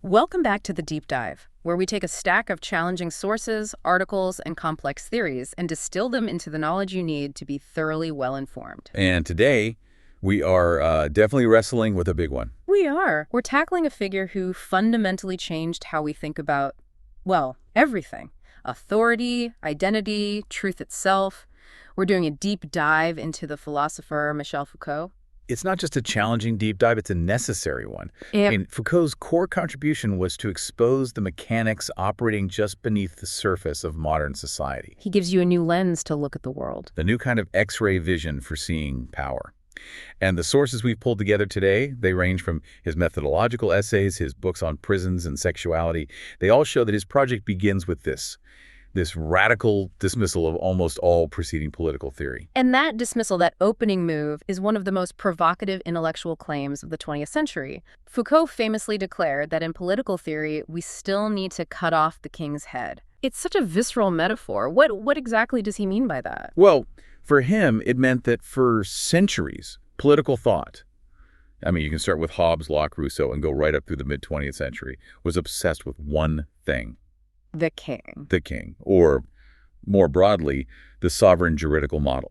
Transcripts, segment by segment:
Welcome back to the Deep Dive, where we take a stack of challenging sources, articles, and complex theories and distill them into the knowledge you need to be thoroughly well-informed. And today, we are definitely wrestling with a big one. We are. We're tackling a figure who fundamentally changed how we think about, well, everything. Authority, identity, truth itself. We're doing a deep dive into the philosopher Michel Foucault. It's not just a challenging deep dive, it's a necessary one. Yep. I mean, Foucault's core contribution was to expose the mechanics operating just beneath the surface of modern society. He gives you a new lens to look at the world. The new kind of X-ray vision for seeing power. And the sources we've pulled together today, they range from his methodological essays, his books on prisons and sexuality. They all show that his project begins with this radical dismissal of almost all preceding political theory. And that dismissal, that opening move, is one of the most provocative intellectual claims of the 20th century. Foucault famously declared that in political theory, we still need to cut off the king's head. It's such a visceral metaphor. What exactly does he mean by that? Well, for him, it meant that for centuries, political thought, I mean, you can start with Hobbes, Locke, Rousseau, and go right up through the mid-20th century, was obsessed with one thing. The king. The king, or more broadly, the sovereign juridical model.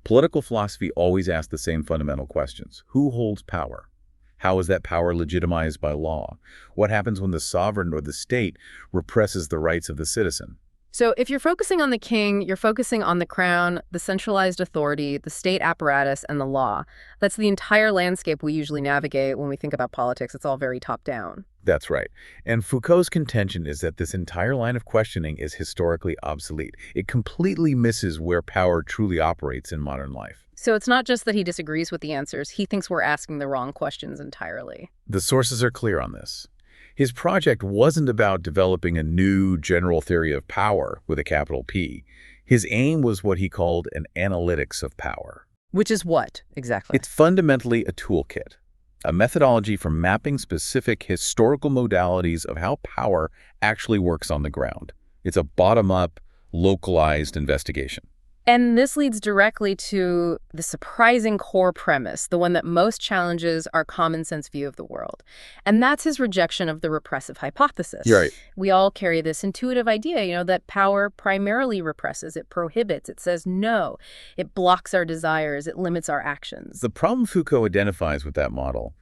Political philosophy always asks the same fundamental questions. Who holds power? How is that power legitimized by law? What happens when the sovereign or the state represses the rights of the citizen? So if you're focusing on the king, you're focusing on the crown, the centralized authority, the state apparatus, and the law. That's the entire landscape we usually navigate when we think about politics. It's all very top-down. That's right. And Foucault's contention is that this entire line of questioning is historically obsolete. It completely misses where power truly operates in modern life. So it's not just that he disagrees with the answers. He thinks we're asking the wrong questions entirely. The sources are clear on this. His project wasn't about developing a new general theory of power with a capital P. His aim was what he called an analytics of power. Which is what, exactly? It's fundamentally a toolkit, a methodology for mapping specific historical modalities of how power actually works on the ground. It's a bottom-up, localized investigation. And this leads directly to the surprising core premise, the one that most challenges our common sense view of the world. And that's his rejection of the repressive hypothesis. You're right. We all carry this intuitive idea, that power primarily represses, it prohibits, it says no, it blocks our desires, it limits our actions. The problem Foucault identifies with that model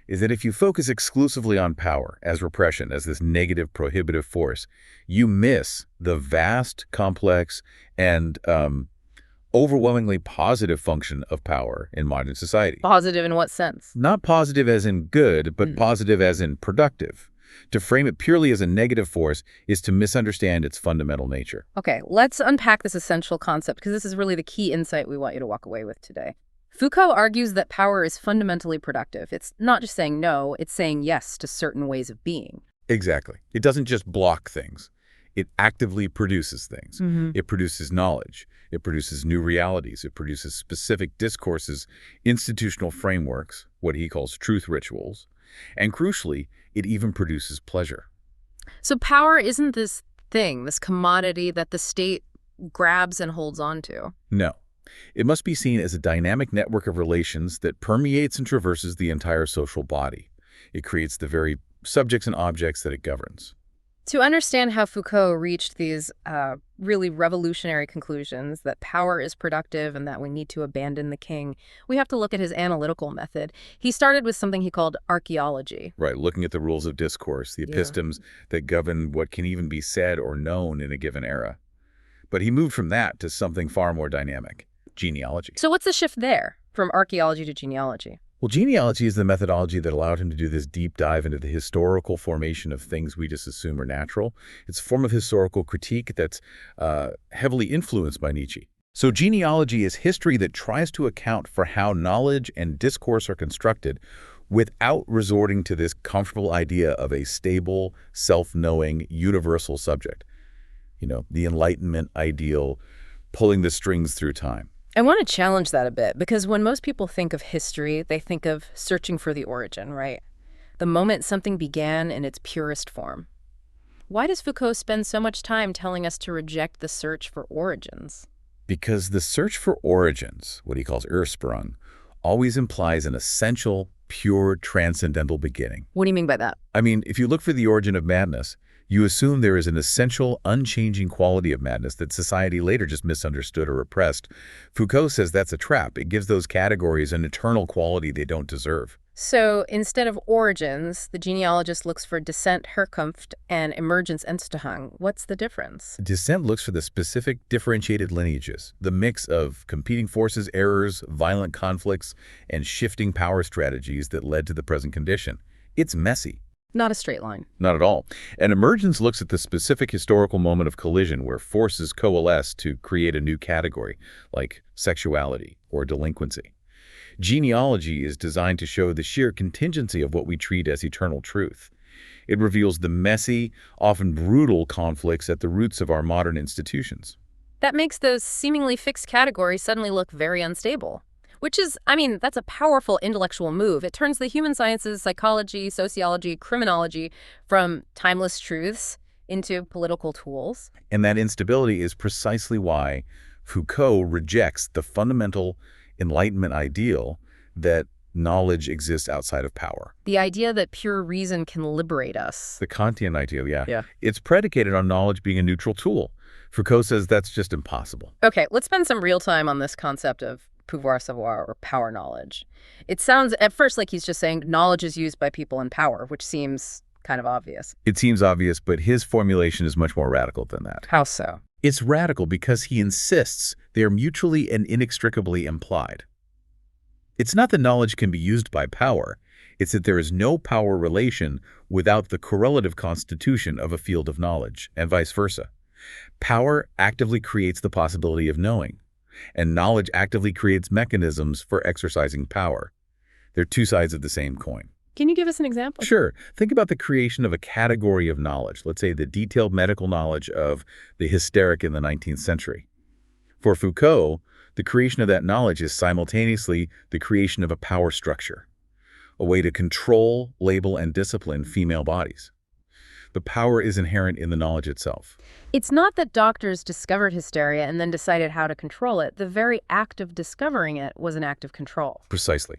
is that if you focus exclusively on power as repression, as this negative prohibitive force, you miss the vast, complex, and overwhelmingly positive function of power in modern society. Positive in what sense? Not positive as in good, but positive as in productive. To frame it purely as a negative force is to misunderstand its fundamental nature. Okay, let's unpack this essential concept, because this is really the key insight we want you to walk away with today. Foucault argues that power is fundamentally productive. It's not just saying no, it's saying yes to certain ways of being. Exactly. It doesn't just block things. It actively produces things. It produces knowledge. It produces new realities. It produces specific discourses, institutional frameworks, what he calls truth rituals. And crucially, it even produces pleasure. So power isn't this thing, this commodity that the state grabs and holds on to. No. It must be seen as a dynamic network of relations that permeates and traverses the entire social body. It creates the very subjects and objects that it governs. To understand how Foucault reached these really revolutionary conclusions that power is productive and that we need to abandon the king, we have to look at his analytical method. He started with something he called archaeology. Right, looking at the rules of discourse, the epistemes that govern what can even be said or known in a given era. But he moved from that to something far more dynamic. Genealogy. So what's the shift there from archaeology to genealogy? Well, genealogy is the methodology that allowed him to do this deep dive into the historical formation of things we just assume are natural. It's a form of historical critique that's heavily influenced by Nietzsche. So genealogy is history that tries to account for how knowledge and discourse are constructed without resorting to this comfortable idea of a stable, self-knowing, universal subject. The Enlightenment ideal, pulling the strings through time. I want to challenge that a bit, because when most people think of history, they think of searching for the origin, right? The moment something began in its purest form. Why does Foucault spend so much time telling us to reject the search for origins? Because the search for origins, what he calls Ursprung, always implies an essential, pure transcendental beginning. What do you mean by that? I mean, if you look for the origin of madness, you assume there is an essential, unchanging quality of madness that society later just misunderstood or repressed. Foucault says that's a trap. It gives those categories an eternal quality they don't deserve. So instead of origins, the genealogist looks for descent, Herkunft, and emergence, Entstehung. What's the difference? Descent looks for the specific differentiated lineages, the mix of competing forces, errors, violent conflicts, and shifting power strategies that led to the present condition. It's messy. Not a straight line. Not at all. And emergence looks at the specific historical moment of collision where forces coalesce to create a new category, like sexuality or delinquency. Genealogy is designed to show the sheer contingency of what we treat as eternal truth. It reveals the messy, often brutal conflicts at the roots of our modern institutions. That makes those seemingly fixed categories suddenly look very unstable. Which is, I mean, that's a powerful intellectual move. It turns the human sciences, psychology, sociology, criminology from timeless truths into political tools. And that instability is precisely why Foucault rejects the fundamental Enlightenment ideal that knowledge exists outside of power. The idea that pure reason can liberate us. The Kantian ideal, yeah. Yeah. It's predicated on knowledge being a neutral tool. Foucault says that's just impossible. Okay, let's spend some real time on this concept of pouvoir savoir, or power knowledge. It sounds at first like he's just saying knowledge is used by people in power, which seems kind of obvious. It seems obvious, but his formulation is much more radical than that. How so? It's radical because he insists they are mutually and inextricably implied. It's not that knowledge can be used by power. It's that there is no power relation without the correlative constitution of a field of knowledge, and vice versa. Power actively creates the possibility of knowing, and knowledge actively creates mechanisms for exercising power. They're two sides of the same coin. Can you give us an example? Sure. Think about the creation of a category of knowledge, let's say the detailed medical knowledge of the hysteric in the 19th century. For Foucault, the creation of that knowledge is simultaneously the creation of a power structure, a way to control, label, and discipline female bodies. The power is inherent in the knowledge itself. It's not that doctors discovered hysteria and then decided how to control it. The very act of discovering it was an act of control. Precisely.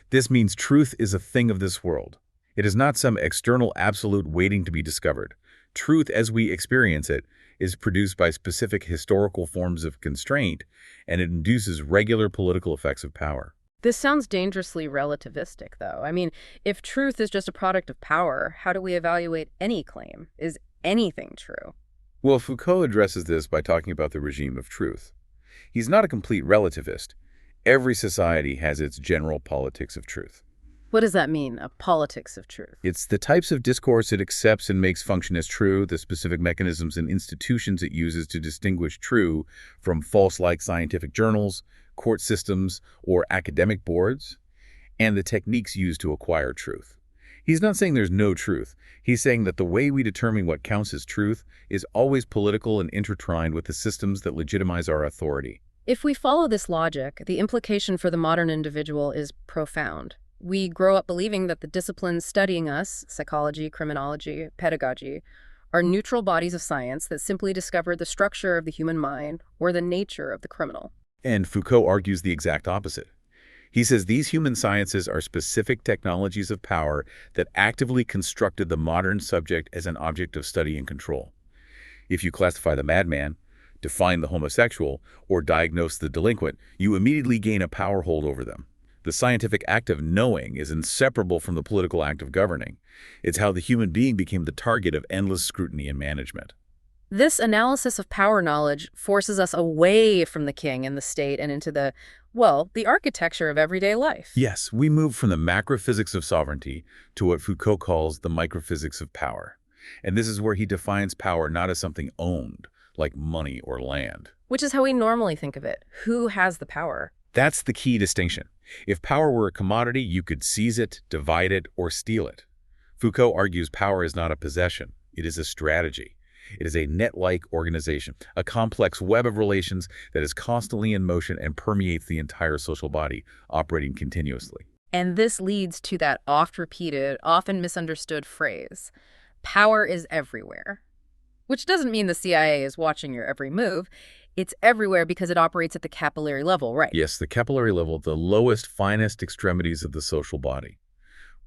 This means truth is a thing of this world. It is not some external absolute waiting to be discovered. Truth as we experience it is produced by specific historical forms of constraint, and it induces regular political effects of power. This sounds dangerously relativistic, though. I mean, if truth is just a product of power, how do we evaluate any claim? Is anything true? Well, Foucault addresses this by talking about the regime of truth. He's not a complete relativist. Every society has its general politics of truth. What does that mean, a politics of truth? It's the types of discourse it accepts and makes function as true, the specific mechanisms and institutions it uses to distinguish true from false, like scientific journals, court systems, or academic boards, and the techniques used to acquire truth. He's not saying there's no truth. He's saying that the way we determine what counts as truth is always political and intertwined with the systems that legitimize our authority. If we follow this logic, the implication for the modern individual is profound. We grow up believing that the disciplines studying us, psychology, criminology, pedagogy, are neutral bodies of science that simply discover the structure of the human mind or the nature of the criminal. And Foucault argues the exact opposite. He says these human sciences are specific technologies of power that actively constructed the modern subject as an object of study and control. If you classify the madman, define the homosexual, or diagnose the delinquent, you immediately gain a power hold over them. The scientific act of knowing is inseparable from the political act of governing. It's how the human being became the target of endless scrutiny and management. This analysis of power knowledge forces us away from the king and the state and into the architecture of everyday life. Yes, we move from the macrophysics of sovereignty to what Foucault calls the microphysics of power. And this is where he defines power not as something owned, like money or land. Which is how we normally think of it. Who has the power? That's the key distinction. If power were a commodity, you could seize it, divide it, or steal it. Foucault argues power is not a possession. It is a strategy. It is a net-like organization, a complex web of relations that is constantly in motion and permeates the entire social body, operating continuously. And this leads to that oft-repeated, often misunderstood phrase, power is everywhere. Which doesn't mean the CIA is watching your every move. It's everywhere because it operates at the capillary level, right? Yes, the capillary level, the lowest, finest extremities of the social body.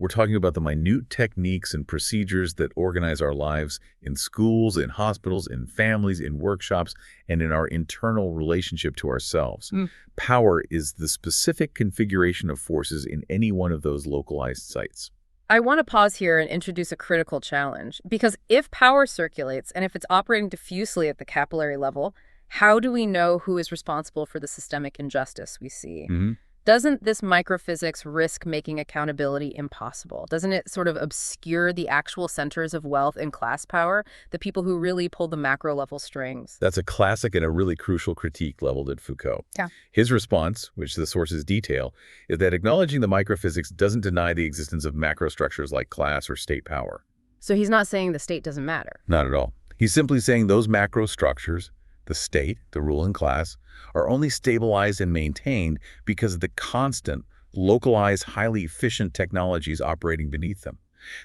We're talking about the minute techniques and procedures that organize our lives in schools, in hospitals, in families, in workshops, and in our internal relationship to ourselves. Mm. Power is the specific configuration of forces in any one of those localized sites. I want to pause here and introduce a critical challenge, because if power circulates and if it's operating diffusely at the capillary level, how do we know who is responsible for the systemic injustice we see? Mhm. Doesn't this microphysics risk making accountability impossible? Doesn't it sort of obscure the actual centers of wealth and class power, the people who really pull the macro level strings? That's a classic and a really crucial critique leveled at Foucault. Yeah. His response, which the sources detail, is that acknowledging the microphysics doesn't deny the existence of macrostructures like class or state power. So he's not saying the state doesn't matter. Not at all. He's simply saying those macro structures, the state, the ruling class, are only stabilized and maintained because of the constant, localized, highly efficient technologies operating beneath them.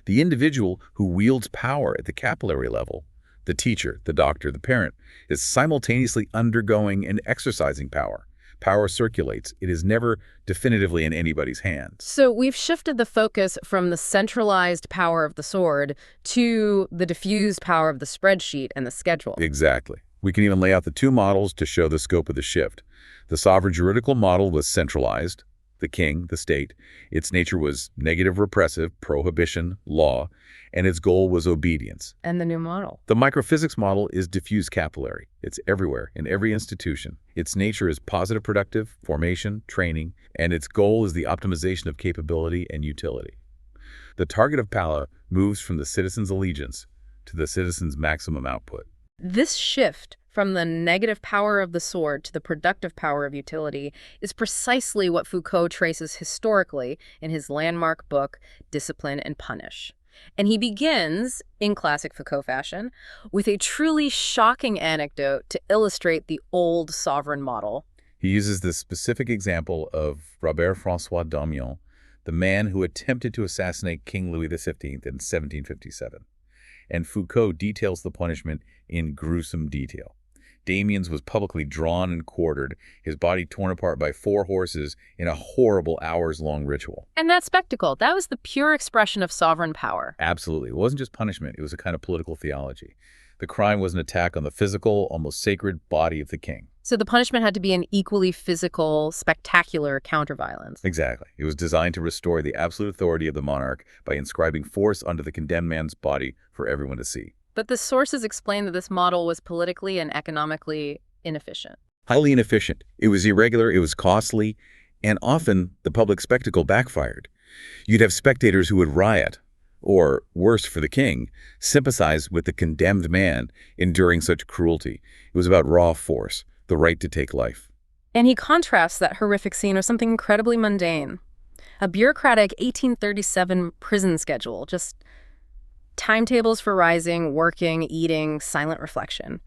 The individual who wields power at the capillary level, the teacher, the doctor, the parent, is simultaneously undergoing and exercising power. Power circulates. It is never definitively in anybody's hands. So we've shifted the focus from the centralized power of the sword to the diffused power of the spreadsheet and the schedule. Exactly. We can even lay out the two models to show the scope of the shift. The sovereign juridical model was centralized, the king, the state. Its nature was negative repressive, prohibition, law, and its goal was obedience. And the new model. The microphysics model is diffuse capillary. It's everywhere, in every institution. Its nature is positive productive, formation, training, and its goal is the optimization of capability and utility. The target of power moves from the citizen's allegiance to the citizen's maximum output. This shift from the negative power of the sword to the productive power of utility is precisely what Foucault traces historically in his landmark book, Discipline and Punish. And he begins, in classic Foucault fashion, with a truly shocking anecdote to illustrate the old sovereign model. He uses the specific example of Robert-François Damiens, the man who attempted to assassinate King Louis XV in 1757. And Foucault details the punishment in gruesome detail. Damiens was publicly drawn and quartered, his body torn apart by 4 horses in a horrible hours-long ritual. And that spectacle, that was the pure expression of sovereign power. Absolutely. It wasn't just punishment. It was a kind of political theology. The crime was an attack on the physical, almost sacred body of the king. So the punishment had to be an equally physical, spectacular counterviolence. Exactly. It was designed to restore the absolute authority of the monarch by inscribing force onto the condemned man's body for everyone to see. But the sources explain that this model was politically and economically inefficient. Highly inefficient. It was irregular, it was costly, and often the public spectacle backfired. You'd have spectators who would riot, or, worse for the king, sympathize with the condemned man enduring such cruelty. It was about raw force, the right to take life. And he contrasts that horrific scene with something incredibly mundane. A bureaucratic 1837 prison schedule, just timetables for rising, working, eating, silent reflection.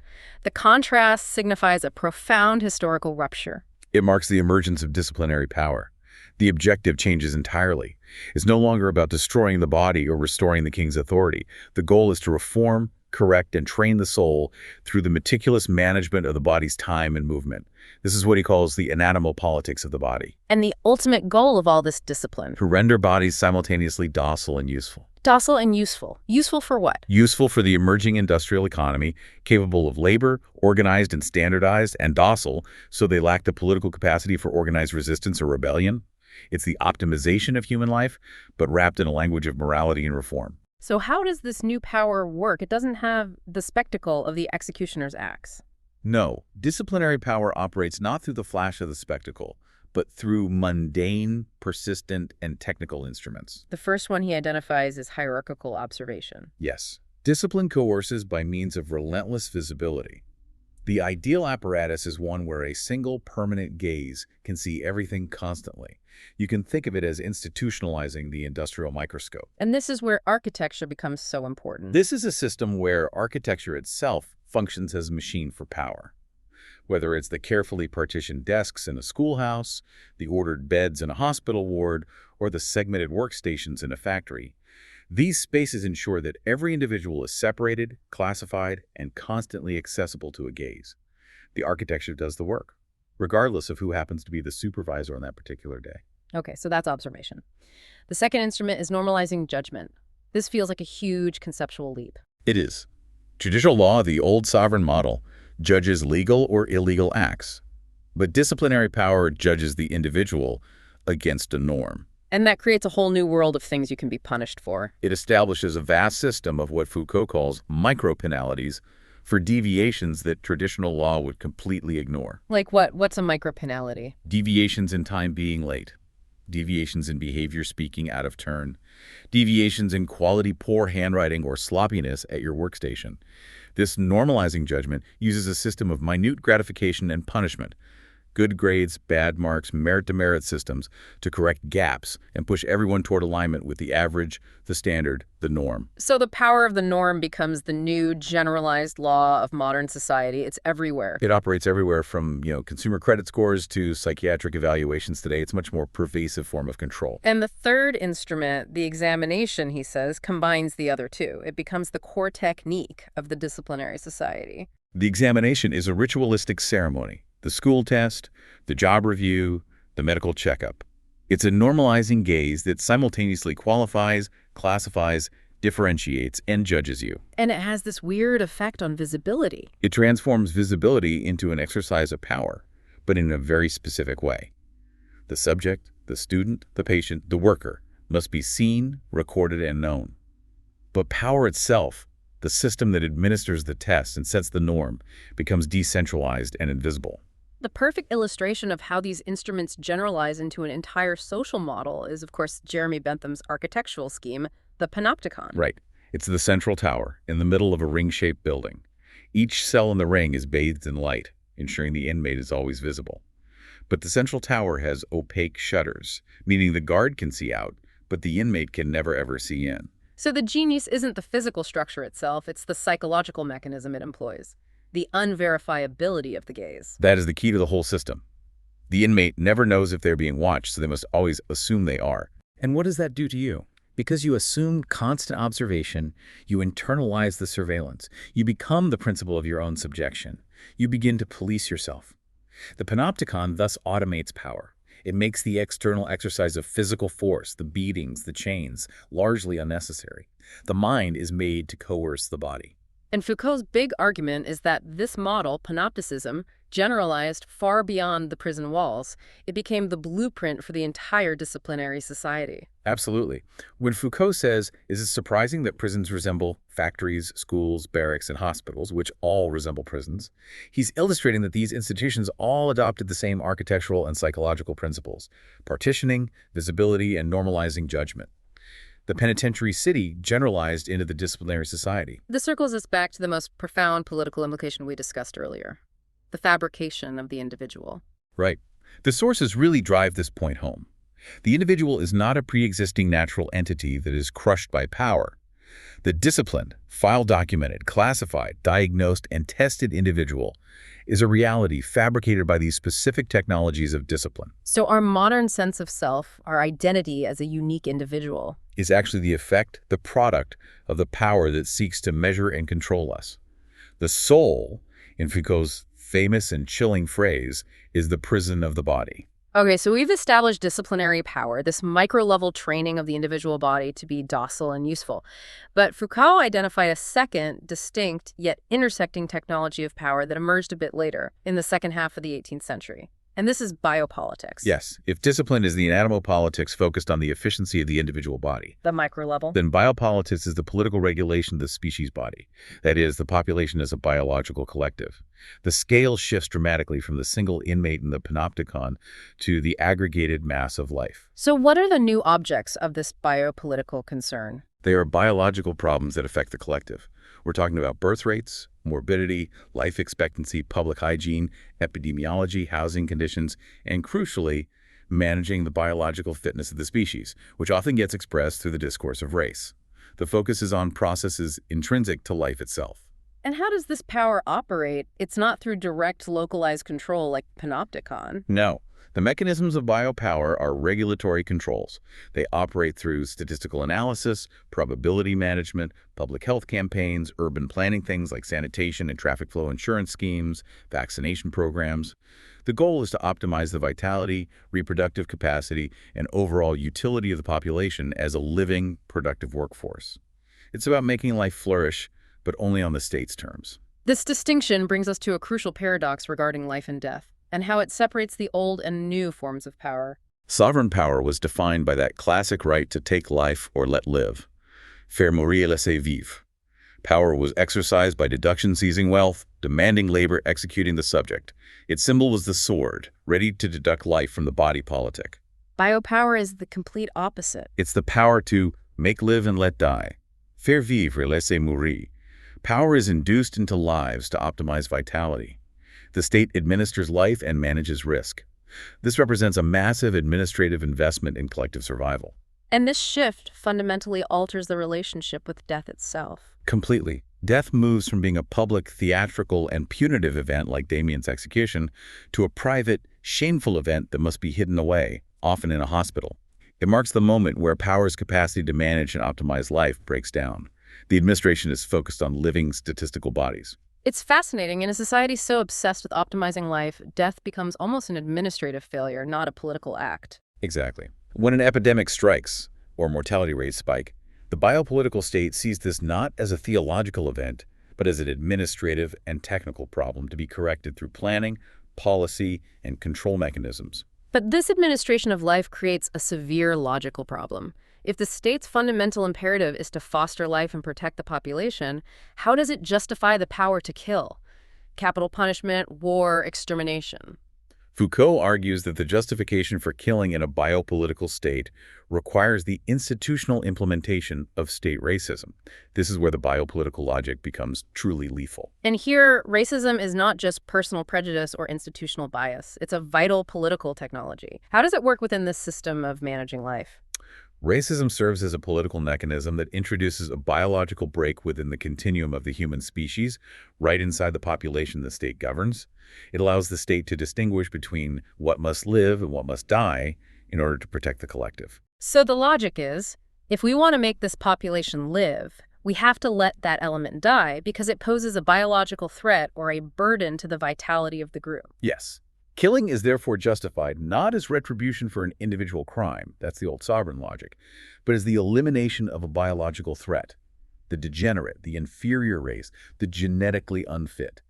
The contrast signifies a profound historical rupture. It marks the emergence of disciplinary power. The objective changes entirely. It's no longer about destroying the body or restoring the king's authority. The goal is to reform, correct, and train the soul through the meticulous management of the body's time and movement. This is what he calls the anatomopolitics of the body. And the ultimate goal of all this discipline. To render bodies simultaneously docile and useful. Docile and useful. Useful for what? Useful for the emerging industrial economy, capable of labor, organized and standardized, and docile, so they lack the political capacity for organized resistance or rebellion. It's the optimization of human life, but wrapped in a language of morality and reform. So how does this new power work? It doesn't have the spectacle of the executioner's axe. No, disciplinary power operates not through the flash of the spectacle, but through mundane, persistent, and technical instruments. The first one he identifies is hierarchical observation. Yes, discipline coerces by means of relentless visibility. The ideal apparatus is one where a single permanent gaze can see everything constantly. You can think of it as institutionalizing the industrial microscope. And this is where architecture becomes so important. This is a system where architecture itself functions as a machine for power. Whether it's the carefully partitioned desks in a schoolhouse, the ordered beds in a hospital ward, or the segmented workstations in a factory, these spaces ensure that every individual is separated, classified, and constantly accessible to a gaze. The architecture does the work, regardless of who happens to be the supervisor on that particular day. Okay, so that's observation. The second instrument is normalizing judgment. This feels like a huge conceptual leap. It is. Judicial law, the old sovereign model, judges legal or illegal acts. But disciplinary power judges the individual against a norm. And that creates a whole new world of things you can be punished for. It establishes a vast system of what Foucault calls micropenalities for deviations that traditional law would completely ignore. Like what? What's a micropenality? Deviations in time being late, deviations in behavior speaking out of turn, deviations in quality poor handwriting or sloppiness at your workstation. This normalizing judgment uses a system of minute gratification and punishment, good grades, bad marks, merit-to-merit systems to correct gaps and push everyone toward alignment with the average, the standard, the norm. So the power of the norm becomes the new generalized law of modern society. It's everywhere. It operates everywhere from, consumer credit scores to psychiatric evaluations today. It's a much more pervasive form of control. And the third instrument, the examination, he says, combines the other two. It becomes the core technique of the disciplinary society. The examination is a ritualistic ceremony. The school test, the job review, the medical checkup. It's a normalizing gaze that simultaneously qualifies, classifies, differentiates, and judges you. And it has this weird effect on visibility. It transforms visibility into an exercise of power, but in a very specific way. The subject, the student, the patient, the worker must be seen, recorded, and known. But power itself, the system that administers the test and sets the norm, becomes decentralized and invisible. The perfect illustration of how these instruments generalize into an entire social model is, of course, Jeremy Bentham's architectural scheme, the panopticon. Right. It's the central tower in the middle of a ring-shaped building. Each cell in the ring is bathed in light, ensuring the inmate is always visible. But the central tower has opaque shutters, meaning the guard can see out, but the inmate can never ever see in. So the genius isn't the physical structure itself, it's the psychological mechanism it employs. The unverifiability of the gaze. That is the key to the whole system. The inmate never knows if they're being watched, so they must always assume they are. And what does that do to you? Because you assume constant observation, you internalize the surveillance. You become the principal of your own subjection. You begin to police yourself. The panopticon thus automates power. It makes the external exercise of physical force, the beatings, the chains, largely unnecessary. The mind is made to coerce the body. And Foucault's big argument is that this model, panopticism, generalized far beyond the prison walls. It became the blueprint for the entire disciplinary society. Absolutely. When Foucault says, is it surprising that prisons resemble factories, schools, barracks, and hospitals, which all resemble prisons, he's illustrating that these institutions all adopted the same architectural and psychological principles: partitioning, visibility, and normalizing judgment. The penitentiary city generalized into the disciplinary society. This circles us back to the most profound political implication we discussed earlier: the fabrication of the individual. Right. The sources really drive this point home. The individual is not a pre-existing natural entity that is crushed by power. The disciplined, file-documented, classified, diagnosed, and tested individual is a reality fabricated by these specific technologies of discipline. So our modern sense of self, our identity as a unique individual, is actually the effect, the product of the power that seeks to measure and control us. The soul, in Foucault's famous and chilling phrase, is the prison of the body. Okay, so we've established disciplinary power, this micro-level training of the individual body to be docile and useful. But Foucault identified a second, distinct, yet intersecting technology of power that emerged a bit later, in the second half of the 18th century. And this is biopolitics. Yes, if discipline is the anatomopolitics focused on the efficiency of the individual body, The micro-level. then biopolitics is the political regulation of the species body. That is, the population as a biological collective. The scale shifts dramatically from the single inmate in the panopticon to the aggregated mass of life. So what are the new objects of this biopolitical concern? They are biological problems that affect the collective. We're talking about birth rates, morbidity, life expectancy, public hygiene, epidemiology, housing conditions, and crucially, managing the biological fitness of the species, which often gets expressed through the discourse of race. The focus is on processes intrinsic to life itself. And how does this power operate? It's not through direct localized control like panopticon. No. The mechanisms of biopower are regulatory controls. They operate through statistical analysis, probability management, public health campaigns, urban planning, things like sanitation and traffic flow insurance schemes, vaccination programs. The goal is to optimize the vitality, reproductive capacity, and overall utility of the population as a living, productive workforce. It's about making life flourish, but only on the state's terms. This distinction brings us to a crucial paradox regarding life and death, and how it separates the old and new forms of power. Sovereign power was defined by that classic right to take life or let live. Faire mourir laisser vivre. Power was exercised by deduction seizing wealth, demanding labor, executing the subject. Its symbol was the sword, ready to deduct life from the body politic. Biopower is the complete opposite. It's the power to make live and let die. Faire vivre et laisser mourir. Power is induced into lives to optimize vitality. The state administers life and manages risk. This represents a massive administrative investment in collective survival. And this shift fundamentally alters the relationship with death itself. Completely. Death moves from being a public, theatrical, and punitive event like Damien's execution to a private, shameful event that must be hidden away, often in a hospital. It marks the moment where power's capacity to manage and optimize life breaks down. The administration is focused on living statistical bodies. It's fascinating. In a society so obsessed with optimizing life, death becomes almost an administrative failure, not a political act. Exactly. When an epidemic strikes, or mortality rates spike, the biopolitical state sees this not as a theological event, but as an administrative and technical problem to be corrected through planning, policy, and control mechanisms. But this administration of life creates a severe logical problem. If the state's fundamental imperative is to foster life and protect the population, how does it justify the power to kill? Capital punishment, war, extermination. Foucault argues that the justification for killing in a biopolitical state requires the institutional implementation of state racism. This is where the biopolitical logic becomes truly lethal. And here, racism is not just personal prejudice or institutional bias. It's a vital political technology. How does it work within this system of managing life? Racism serves as a political mechanism that introduces a biological break within the continuum of the human species, right inside the population the state governs. It allows the state to distinguish between what must live and what must die in order to protect the collective. So the logic is, if we want to make this population live, we have to let that element die because it poses a biological threat or a burden to the vitality of the group. Yes. Killing is therefore justified not as retribution for an individual crime, that's the old sovereign logic, but as the elimination of a biological threat, the degenerate, the inferior race, the genetically unfit.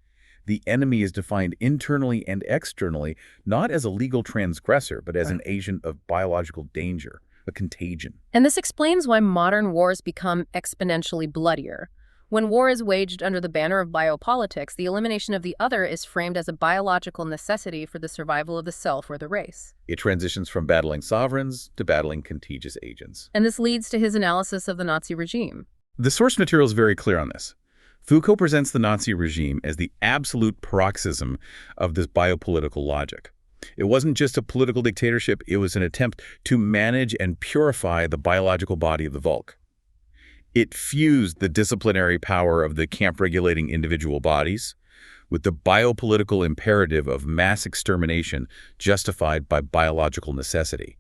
The enemy is defined internally and externally not as a legal transgressor, but as an agent of biological danger, a contagion. And this explains why modern wars become exponentially bloodier. When war is waged under the banner of biopolitics, the elimination of the other is framed as a biological necessity for the survival of the self or the race. It transitions from battling sovereigns to battling contagious agents. And this leads to his analysis of the Nazi regime. The source material is very clear on this. Foucault presents the Nazi regime as the absolute paroxysm of this biopolitical logic. It wasn't just a political dictatorship, it was an attempt to manage and purify the biological body of the Volk. It fused the disciplinary power of the camp-regulating individual bodies with the biopolitical imperative of mass extermination justified by biological necessity.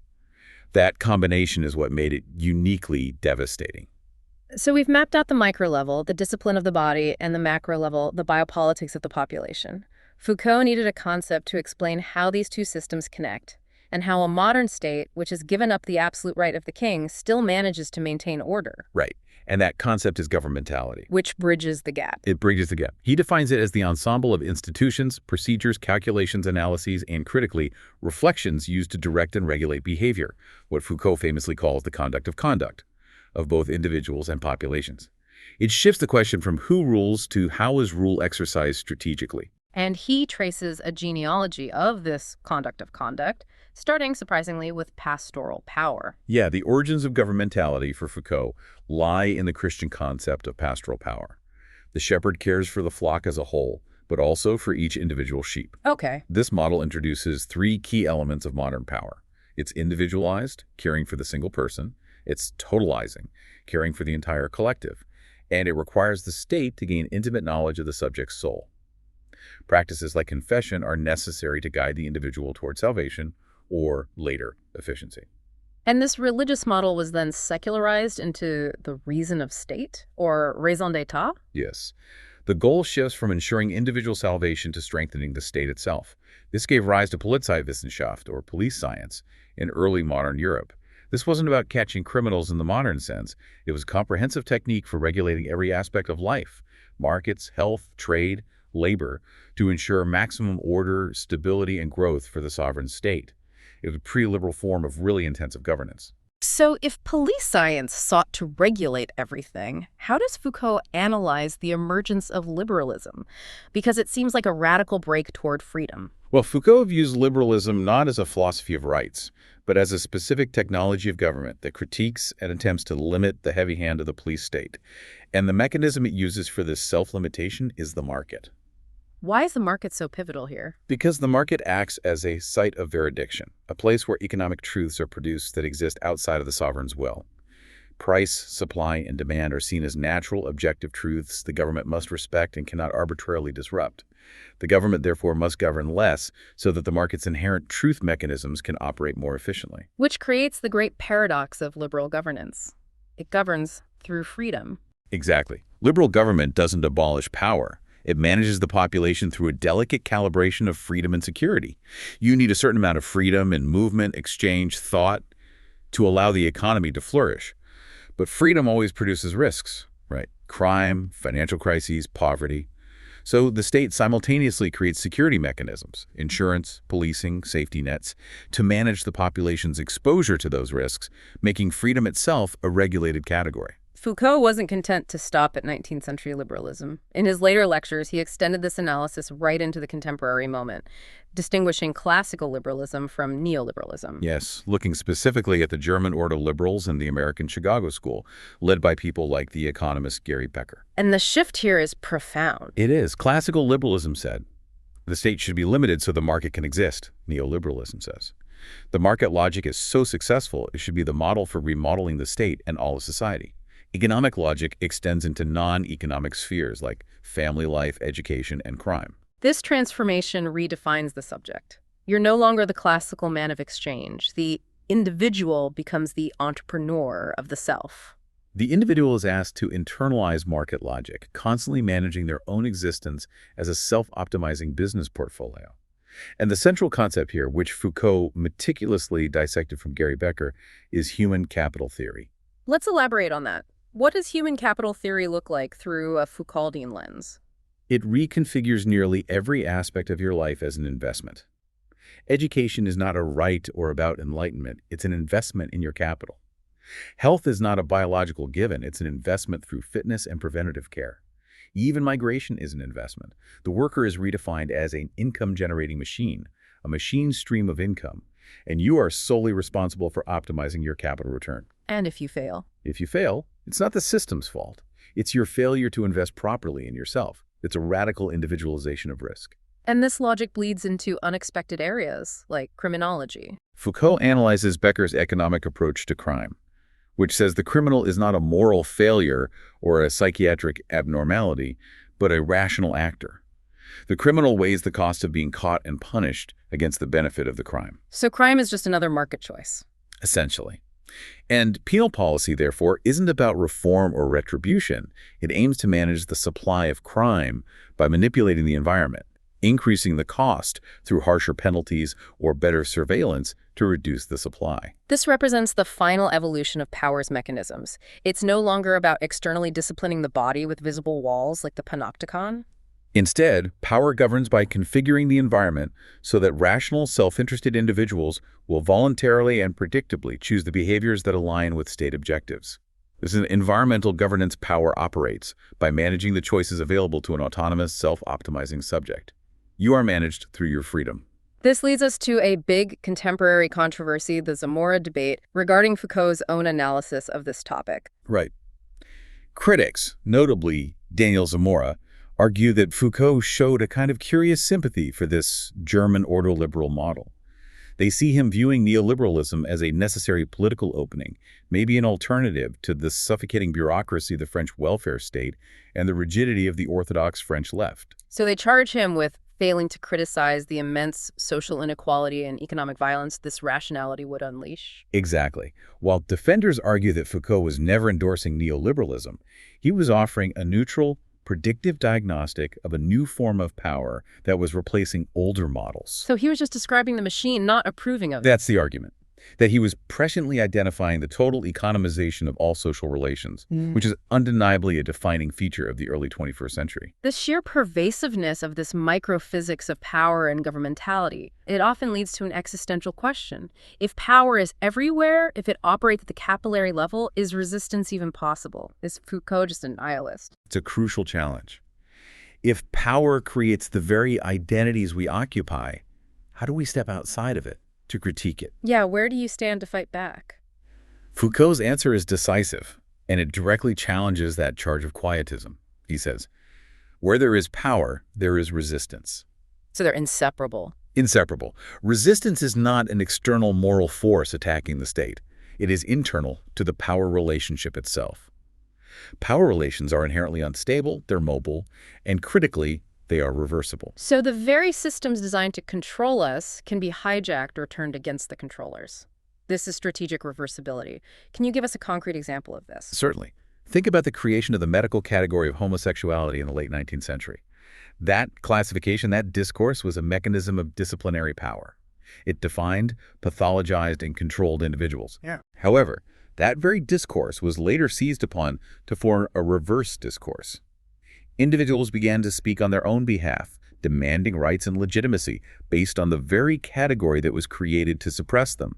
That combination is what made it uniquely devastating. So we've mapped out the micro level, the discipline of the body, and the macro level, the biopolitics of the population. Foucault needed a concept to explain how these two systems connect, and how a modern state, which has given up the absolute right of the king, still manages to maintain order. Right. And that concept is governmentality. Which bridges the gap. It bridges the gap. He defines it as the ensemble of institutions, procedures, calculations, analyses, and critically, reflections used to direct and regulate behavior, what Foucault famously calls the conduct, of both individuals and populations. It shifts the question from who rules to how is rule exercised strategically. And he traces a genealogy of this conduct, starting, surprisingly, with pastoral power. Yeah, the origins of governmentality for Foucault lie in the Christian concept of pastoral power. The shepherd cares for the flock as a whole, but also for each individual sheep. Okay. This model introduces three key elements of modern power. It's individualized, caring for the single person. It's totalizing, caring for the entire collective. And it requires the state to gain intimate knowledge of the subject's soul. Practices like confession are necessary to guide the individual toward salvation or, later, efficiency. And this religious model was then secularized into the reason of state, or raison d'etat? Yes. The goal shifts from ensuring individual salvation to strengthening the state itself. This gave rise to Polizeiwissenschaft, or police science, in early modern Europe. This wasn't about catching criminals in the modern sense. It was a comprehensive technique for regulating every aspect of life, markets, health, trade, labor, to ensure maximum order, stability, and growth for the sovereign state. It was a pre-liberal form of really intensive governance. So if police science sought to regulate everything, how does Foucault analyze the emergence of liberalism? Because it seems like a radical break toward freedom. Well, Foucault views liberalism not as a philosophy of rights, but as a specific technology of government that critiques and attempts to limit the heavy hand of the police state. And the mechanism it uses for this self-limitation is the market. Why is the market so pivotal here? Because the market acts as a site of veridiction, a place where economic truths are produced that exist outside of the sovereign's will. Price, supply, and demand are seen as natural, objective truths the government must respect and cannot arbitrarily disrupt. The government, therefore, must govern less so that the market's inherent truth mechanisms can operate more efficiently. Which creates the great paradox of liberal governance. It governs through freedom. Exactly. Liberal government doesn't abolish power. It manages the population through a delicate calibration of freedom and security. You need a certain amount of freedom in movement, exchange, thought to allow the economy to flourish. But freedom always produces risks, right? Crime, financial crises, poverty. So the state simultaneously creates security mechanisms, insurance, policing, safety nets, to manage the population's exposure to those risks, making freedom itself a regulated category. Foucault wasn't content to stop at 19th century liberalism. In his later lectures, he extended this analysis right into the contemporary moment, distinguishing classical liberalism from neoliberalism. Yes, looking specifically at the German ordo liberals and the American Chicago School, led by people like the economist Gary Becker. And the shift here is profound. It is. Classical liberalism said, the state should be limited so the market can exist, neoliberalism says. The market logic is so successful, it should be the model for remodeling the state and all of society. Economic logic extends into non-economic spheres like family life, education, and crime. This transformation redefines the subject. You're no longer the classical man of exchange. The individual becomes the entrepreneur of the self. The individual is asked to internalize market logic, constantly managing their own existence as a self-optimizing business portfolio. And the central concept here, which Foucault meticulously dissected from Gary Becker, is human capital theory. Let's elaborate on that. What does human capital theory look like through a Foucauldian lens? It reconfigures nearly every aspect of your life as an investment. Education is not a right or about enlightenment. It's an investment in your capital. Health is not a biological given. It's an investment through fitness and preventative care. Even migration is an investment. The worker is redefined as an income-generating machine, a machine stream of income, and you are solely responsible for optimizing your capital return. And if you fail? If you fail, it's not the system's fault. It's your failure to invest properly in yourself. It's a radical individualization of risk. And this logic bleeds into unexpected areas, like criminology. Foucault analyzes Becker's economic approach to crime, which says the criminal is not a moral failure or a psychiatric abnormality, but a rational actor. The criminal weighs the cost of being caught and punished against the benefit of the crime. So crime is just another market choice. Essentially. And penal policy, therefore, isn't about reform or retribution. It aims to manage the supply of crime by manipulating the environment, increasing the cost through harsher penalties or better surveillance to reduce the supply. This represents the final evolution of power's mechanisms. It's no longer about externally disciplining the body with visible walls like the panopticon. Instead, power governs by configuring the environment so that rational, self-interested individuals will voluntarily and predictably choose the behaviors that align with state objectives. This is an environmental governance power operates by managing the choices available to an autonomous, self-optimizing subject. You are managed through your freedom. This leads us to a big contemporary controversy, the Zamora debate, regarding Foucault's own analysis of this topic. Right. Critics, notably Daniel Zamora, argue that Foucault showed a kind of curious sympathy for this German ordo-liberal model. They see him viewing neoliberalism as a necessary political opening, maybe an alternative to the suffocating bureaucracy of the French welfare state and the rigidity of the orthodox French left. So they charge him with failing to criticize the immense social inequality and economic violence this rationality would unleash. Exactly. While defenders argue that Foucault was never endorsing neoliberalism, he was offering a neutral, predictive diagnostic of a new form of power that was replacing older models. So he was just describing the machine, not approving of it. That's the argument, that he was presciently identifying the total economization of all social relations, which is undeniably a defining feature of the early 21st century. The sheer pervasiveness of this microphysics of power and governmentality, it often leads to an existential question. If power is everywhere, if it operates at the capillary level, is resistance even possible? Is Foucault just a nihilist? It's a crucial challenge. If power creates the very identities we occupy, how do we step outside of it to critique it? Yeah, where do you stand to fight back? Foucault's answer is decisive, and it directly challenges that charge of quietism. He says, where there is power, there is resistance. So they're inseparable. Inseparable. Resistance is not an external moral force attacking the state. It is internal to the power relationship itself. Power relations are inherently unstable, they're mobile, and critically, they are reversible. So the very systems designed to control us can be hijacked or turned against the controllers. This is strategic reversibility. Can you give us a concrete example of this? Certainly. Think about the creation of the medical category of homosexuality in the late 19th century. That classification, that discourse, was a mechanism of disciplinary power. It defined, pathologized, and controlled individuals. However, that very discourse was later seized upon to form a reverse discourse. Individuals began to speak on their own behalf, demanding rights and legitimacy based on the very category that was created to suppress them.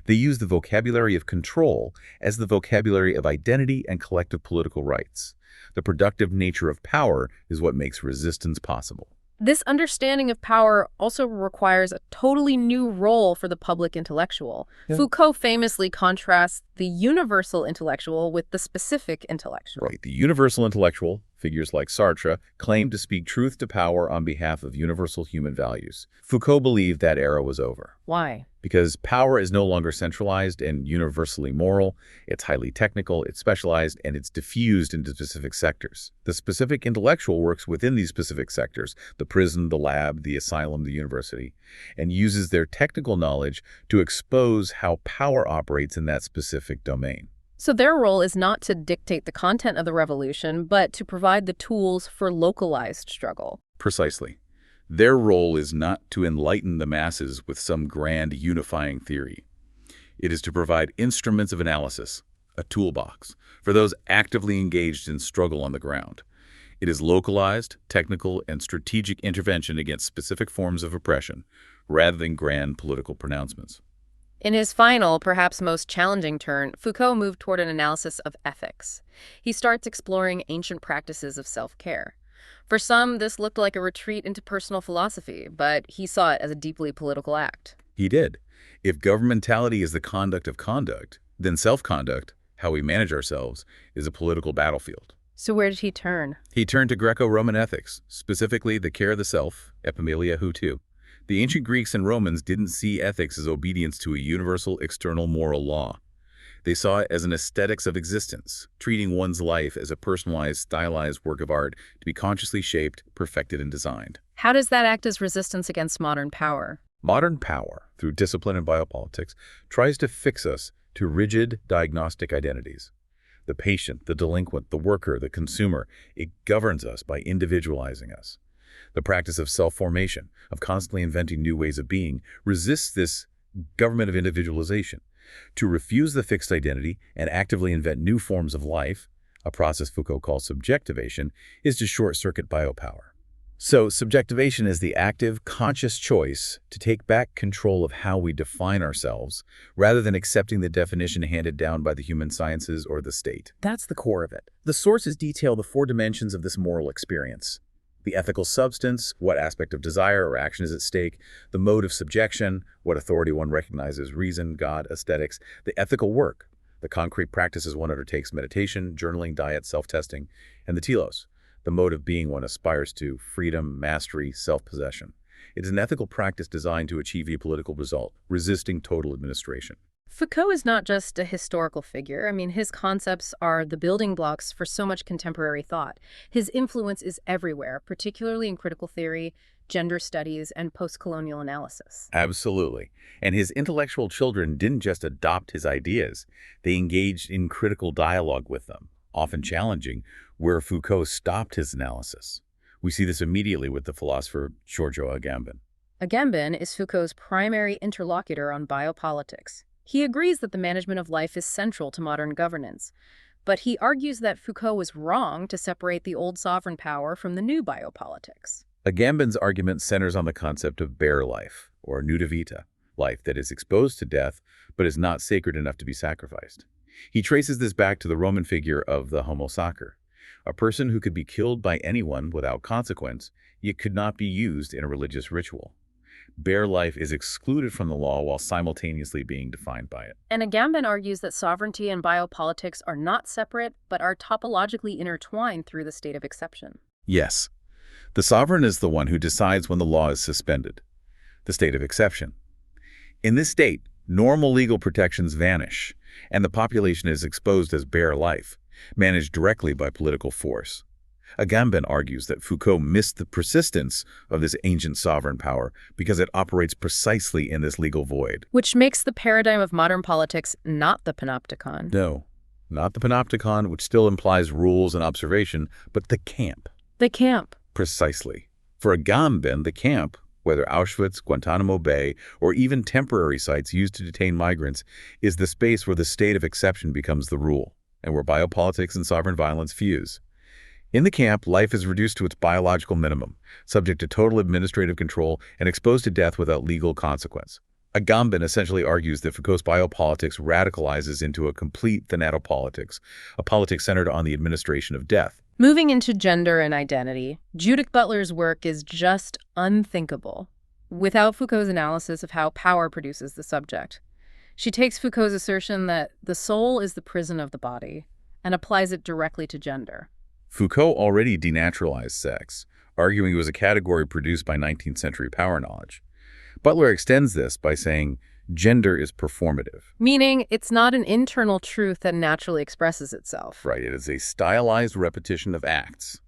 They used the vocabulary of control as the vocabulary of identity and collective political rights. The productive nature of power is what makes resistance possible. This understanding of power also requires a totally new role for the public intellectual. Foucault famously contrasts the universal intellectual with the specific intellectual. Right. The universal intellectual, figures like Sartre, claimed to speak truth to power on behalf of universal human values. Foucault believed that era was over. Why? Because power is no longer centralized and universally moral, it's highly technical, it's specialized, and it's diffused into specific sectors. The specific intellectual works within these specific sectors, the prison, the lab, the asylum, the university, and uses their technical knowledge to expose how power operates in that specific domain. So their role is not to dictate the content of the revolution, but to provide the tools for localized struggle. Precisely. Their role is not to enlighten the masses with some grand unifying theory. It is to provide instruments of analysis, a toolbox, for those actively engaged in struggle on the ground. It is localized, technical, and strategic intervention against specific forms of oppression, rather than grand political pronouncements. In his final, perhaps most challenging turn, Foucault moved toward an analysis of ethics. He starts exploring ancient practices of self-care. For some, this looked like a retreat into personal philosophy, but he saw it as a deeply political act. He did. If governmentality is the conduct of conduct, then self-conduct, how we manage ourselves, is a political battlefield. So where did he turn? He turned to Greco-Roman ethics, specifically the care of the self, epimeleia hutu. The ancient Greeks and Romans didn't see ethics as obedience to a universal external moral law. They saw it as an aesthetics of existence, treating one's life as a personalized, stylized work of art to be consciously shaped, perfected, and designed. How does that act as resistance against modern power? Modern power, through discipline and biopolitics, tries to fix us to rigid diagnostic identities. The patient, the delinquent, the worker, the consumer, it governs us by individualizing us. The practice of self-formation, of constantly inventing new ways of being, resists this government of individualization. To refuse the fixed identity and actively invent new forms of life, a process Foucault calls subjectivation, is to short-circuit biopower. So subjectivation is the active, conscious choice to take back control of how we define ourselves, rather than accepting the definition handed down by the human sciences or the state. That's the core of it. The sources detail the 4 dimensions of this moral experience. The ethical substance, what aspect of desire or action is at stake, the mode of subjection, what authority one recognizes, reason, God, aesthetics, the ethical work, the concrete practices one undertakes, meditation, journaling, diet, self-testing, and the telos, the mode of being one aspires to, freedom, mastery, self-possession. It is an ethical practice designed to achieve a political result, resisting total administration. Foucault is not just a historical figure. His concepts are the building blocks for so much contemporary thought. His influence is everywhere, particularly in critical theory, gender studies, and post-colonial analysis. Absolutely. And his intellectual children didn't just adopt his ideas. They engaged in critical dialogue with them. often challenging, where Foucault stopped his analysis. We see this immediately with the philosopher Giorgio Agamben. Agamben is Foucault's primary interlocutor on biopolitics. He agrees that the management of life is central to modern governance, but he argues that Foucault was wrong to separate the old sovereign power from the new biopolitics. Agamben's argument centers on the concept of bare life, or nudivita, vita, life that is exposed to death but is not sacred enough to be sacrificed. He traces this back to the Roman figure of the homo sacer, a person who could be killed by anyone without consequence, yet could not be used in a religious ritual. Bare life is excluded from the law while simultaneously being defined by it. And Agamben argues that sovereignty and biopolitics are not separate, but are topologically intertwined through the state of exception. Yes, the sovereign is the one who decides when the law is suspended, the state of exception. In this state, normal legal protections vanish, and the population is exposed as bare life, managed directly by political force. Agamben argues that Foucault missed the persistence of this ancient sovereign power because it operates precisely in this legal void. Which makes the paradigm of modern politics not the panopticon. No, not the panopticon, which still implies rules and observation, but the camp. The camp. Precisely. For Agamben, the camp, whether Auschwitz, Guantanamo Bay, or even temporary sites used to detain migrants, is the space where the state of exception becomes the rule, and where biopolitics and sovereign violence fuse. In the camp, life is reduced to its biological minimum, subject to total administrative control and exposed to death without legal consequence. Agamben essentially argues that Foucault's biopolitics radicalizes into a complete thanatopolitics, a politics centered on the administration of death. Moving into gender and identity, Judith Butler's work is just unthinkable without Foucault's analysis of how power produces the subject. She takes Foucault's assertion that the soul is the prison of the body and applies it directly to gender. Foucault already denaturalized sex, arguing it was a category produced by 19th century power knowledge. Butler extends this by saying gender is performative. Meaning it's not an internal truth that naturally expresses itself. Right, it is a stylized repetition of acts,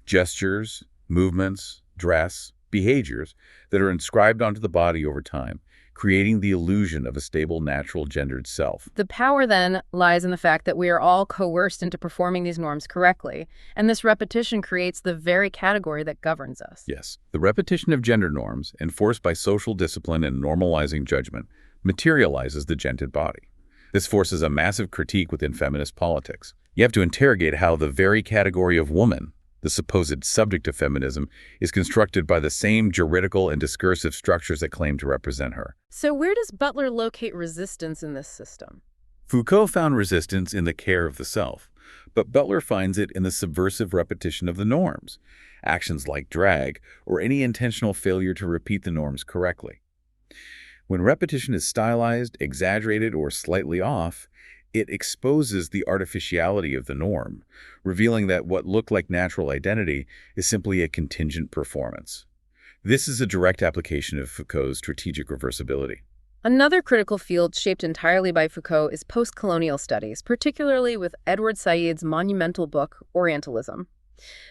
gestures, movements, dress, behaviors that are inscribed onto the body over time, creating the illusion of a stable, natural, gendered self. The power, then, lies in the fact that we are all coerced into performing these norms correctly, and this repetition creates the very category that governs us. Yes, the repetition of gender norms, enforced by social discipline and normalizing judgment, materializes the gendered body. This forces a massive critique within feminist politics. You have to interrogate how the very category of woman, the supposed subject of feminism, is constructed by the same juridical and discursive structures that claim to represent her. So where does Butler locate resistance in this system? Foucault found resistance in the care of the self, but Butler finds it in the subversive repetition of the norms, actions like drag, or any intentional failure to repeat the norms correctly. When repetition is stylized, exaggerated, or slightly off, it exposes the artificiality of the norm, revealing that what looked like natural identity is simply a contingent performance. This is a direct application of Foucault's strategic reversibility. Another critical field shaped entirely by Foucault is post-colonial studies, particularly with Edward Said's monumental book, Orientalism.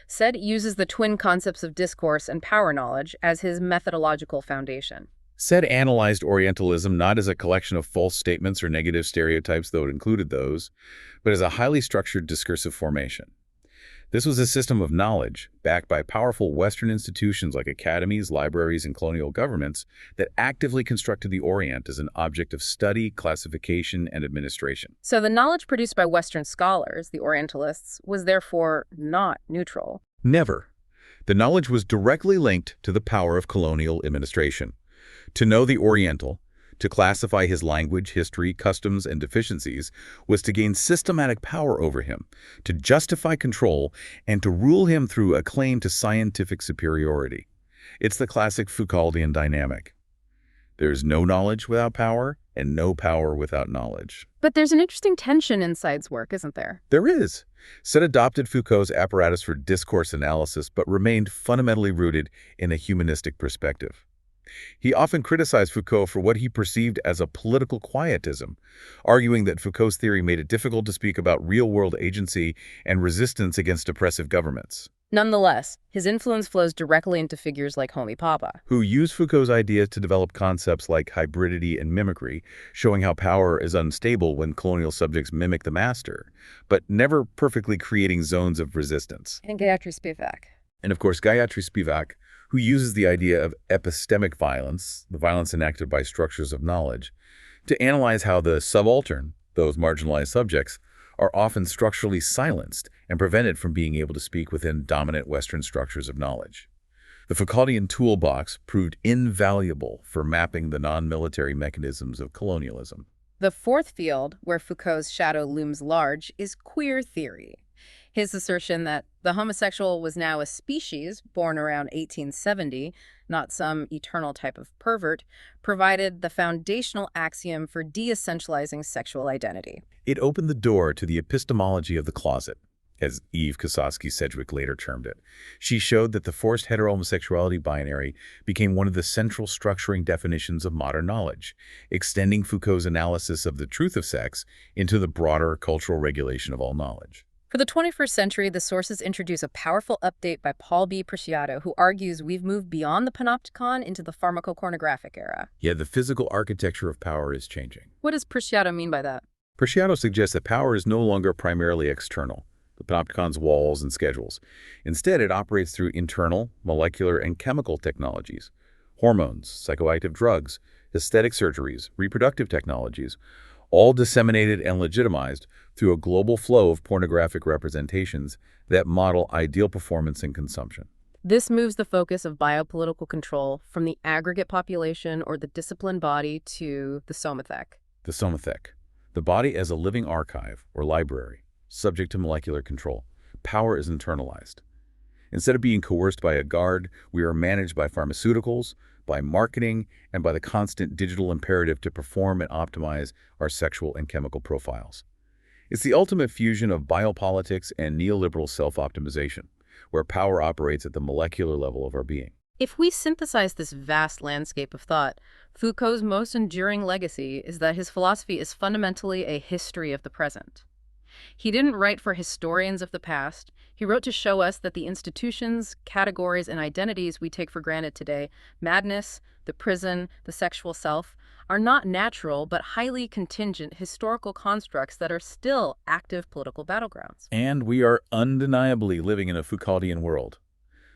Said uses the twin concepts of discourse and power knowledge as his methodological foundation. Said analyzed Orientalism not as a collection of false statements or negative stereotypes, though it included those, but as a highly structured discursive formation. This was a system of knowledge, backed by powerful Western institutions like academies, libraries, and colonial governments, that actively constructed the Orient as an object of study, classification, and administration. So the knowledge produced by Western scholars, the Orientalists, was therefore not neutral. Never. The knowledge was directly linked to the power of colonial administration. To know the Oriental, to classify his language, history, customs, and deficiencies, was to gain systematic power over him, to justify control, and to rule him through a claim to scientific superiority. It's the classic Foucauldian dynamic. There's no knowledge without power, and no power without knowledge. But there's an interesting tension in Said's work, isn't there? There is. Said adopted Foucault's apparatus for discourse analysis, but remained fundamentally rooted in a humanistic perspective. He often criticized Foucault for what he perceived as a political quietism, arguing that Foucault's theory made it difficult to speak about real-world agency and resistance against oppressive governments. Nonetheless, his influence flows directly into figures like Homi Bhabha. who use Foucault's ideas to develop concepts like hybridity and mimicry, showing how power is unstable when colonial subjects mimic the master, but never perfectly creating zones of resistance. And Gayatri Spivak. And of course, Gayatri Spivak, who uses the idea of epistemic violence, the violence enacted by structures of knowledge, to analyze how the subaltern, those marginalized subjects, are often structurally silenced and prevented from being able to speak within dominant Western structures of knowledge. The Foucauldian toolbox proved invaluable for mapping the non-military mechanisms of colonialism. The fourth field, where Foucault's shadow looms large, is queer theory. His assertion that the homosexual was now a species born around 1870, not some eternal type of pervert, provided the foundational axiom for de-essentializing sexual identity. It opened the door to the epistemology of the closet, as Eve Kosofsky-Sedgwick later termed it. She showed that the forced heterohomosexuality binary became one of the central structuring definitions of modern knowledge, extending Foucault's analysis of the truth of sex into the broader cultural regulation of all knowledge. For the 21st century, the sources introduce a powerful update by Paul B. Preciado, who argues we've moved beyond the panopticon into the pharmacopornographic era. Yet the physical architecture of power is changing. What does Preciado mean by that? Preciado suggests that power is no longer primarily external, the panopticon's walls and schedules. Instead, it operates through internal, molecular, and chemical technologies, hormones, psychoactive drugs, aesthetic surgeries, reproductive technologies, all disseminated and legitimized through a global flow of pornographic representations that model ideal performance and consumption. This moves the focus of biopolitical control from the aggregate population or the disciplined body to the somathek. The somathek, the body as a living archive or library, subject to molecular control. Power is internalized. Instead of being coerced by a guard, we are managed by pharmaceuticals, by marketing, and by the constant digital imperative to perform and optimize our sexual and chemical profiles. It's the ultimate fusion of biopolitics and neoliberal self-optimization, where power operates at the molecular level of our being. If we synthesize this vast landscape of thought, Foucault's most enduring legacy is that his philosophy is fundamentally a history of the present. He didn't write for historians of the past. He wrote to show us that the institutions, categories, and identities we take for granted today, madness, the prison, the sexual self, are not natural but highly contingent historical constructs that are still active political battlegrounds. And we are undeniably living in a Foucauldian world.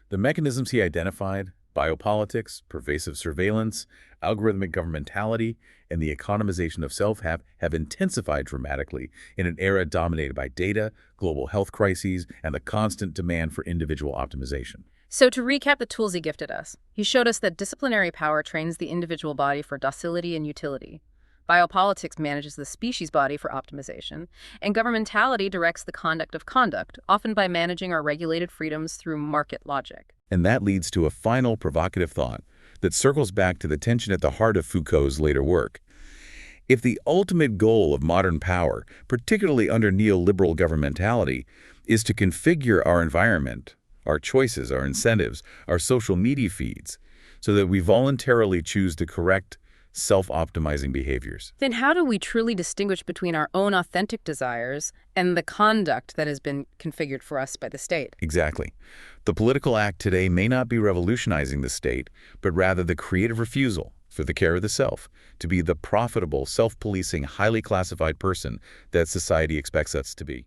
The mechanisms he identified, biopolitics, pervasive surveillance, algorithmic governmentality, and the economization of self have intensified dramatically in an era dominated by data, global health crises, and the constant demand for individual optimization. So to recap the tools he gifted us, he showed us that disciplinary power trains the individual body for docility and utility. Biopolitics manages the species body for optimization, and governmentality directs the conduct of conduct, often by managing our regulated freedoms through market logic. And that leads to a final provocative thought that circles back to the tension at the heart of Foucault's later work. If the ultimate goal of modern power, particularly under neoliberal governmentality, is to configure our environment, our choices, our incentives, our social media feeds, so that we voluntarily choose to correct self-optimizing behaviors, Then how do we truly distinguish between our own authentic desires and the conduct that has been configured for us by the state? Exactly. The political act today may not be revolutionizing the state, but rather the creative refusal, for the care of the self, to be the profitable, self-policing, highly classified person that society expects us to be.